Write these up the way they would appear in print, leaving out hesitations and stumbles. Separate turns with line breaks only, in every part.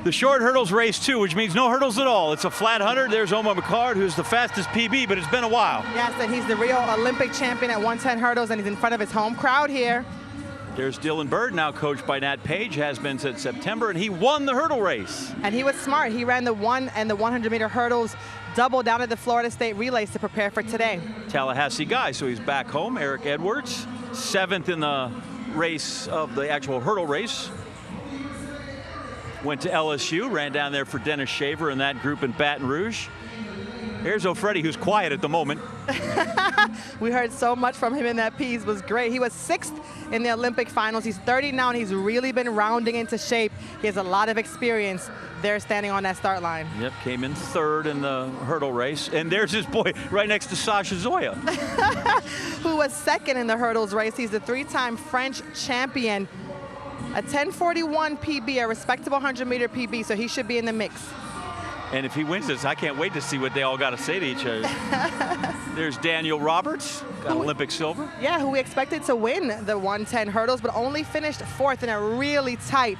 The short hurdles race 2, which means no hurdles at all. It's a flat 100. There's Omar McCard, who's the fastest PB, but it's been a while.
Yes, and he's the real Olympic champion at 110 hurdles, and he's in front of his home crowd here.
There's Dylan Bird, now coached by Nat Page, has been since September, and he won the hurdle race.
And he was smart. He ran the 1 and the 100-meter hurdles double down at the Florida State Relays to prepare for today.
Tallahassee guy, so he's back home. Eric Edwards, 7th in the race of the actual hurdle race. Went to LSU, ran down there for Dennis Shaver and that group in Baton Rouge. Here's O'Freddy, who's quiet at the moment.
We heard so much from him in that piece. It was great. He was 6th in the Olympic finals. He's 30 now, and he's really been rounding into shape. He has a lot of experience there standing on that start line.
Yep, came in 3rd in the hurdle race. And there's his boy right next to Sasha Zhoya.
Who was 2nd in the hurdles race. He's the 3-time French champion. A 10:41 PB, a respectable 100-meter PB, so he should be in the mix.
And if he wins this, I can't wait to see what they all got to say to each other. There's Daniel Roberts, got Olympic silver.
Yeah, who we expected to win the 110 hurdles, but only finished 4th in a really tight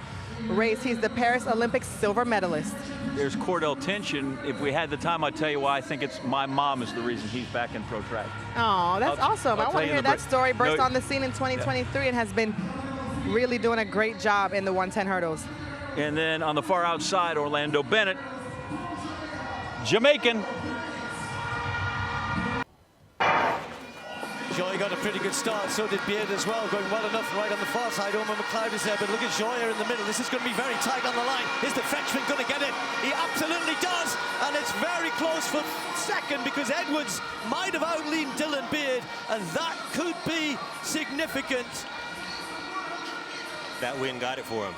race. He's the Paris Olympics silver medalist.
There's Cordell Tension. If we had the time, I'd tell you why I think it's my mom is the reason he's back in pro track.
Oh, that's awesome. I want to hear that story. Burst on the scene in 2023 and has been really doing a great job in the 110 hurdles.
And then on the far outside, Orlando Bennett, Jamaican.
Zhoya got a pretty good start, so did Beard as well, going well enough right on the far side. Omar McLeod is there, but look at Zhoya in the middle. This is going to be very tight on the line. Is the Frenchman going to get it? He absolutely does, and it's very close for 2nd because Edwards might have outleaned Dylan Beard, and that could be significant.
That win got it for him.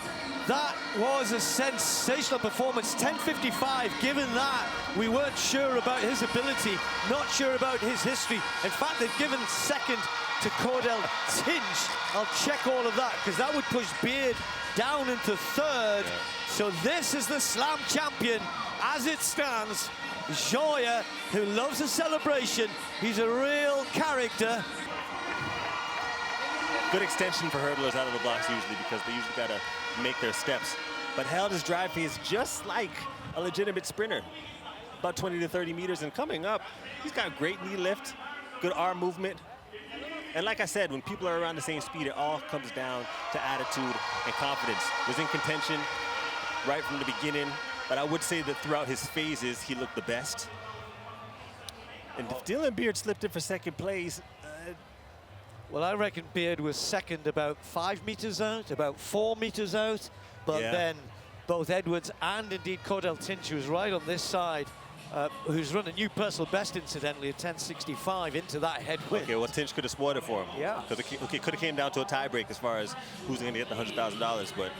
That was a sensational performance. 10:55. Given that, we weren't sure about his ability, not sure about his history. In fact, they've given 2nd to Cordell Tinch. I'll check all of that because that would push Beard down into 3rd. Yeah. So this is the slam champion as it stands. Zhoya, who loves a celebration. He's a real character.
Good extension for hurdlers out of the blocks usually because they usually got to make their steps. But held his drive pace just like a legitimate sprinter. About 20 to 30 meters, and coming up, he's got great knee lift, good arm movement. And like I said, when people are around the same speed, it all comes down to attitude and confidence. Was in contention right from the beginning, but I would say that throughout his phases, he looked the best. And if Dylan Beard slipped in for 2nd place,
well, I reckon Beard was 2nd about 5 meters out, about 4 meters out. But then both Edwards and indeed Cordell Tinch, who was right on this side, who's run a new personal best, incidentally, at 10:65 into that headwind.
Okay, well, Tinch could have spoiled it for him.
Yeah.
Because it could have came down to a tie break as far as who's going to get the $100,000. But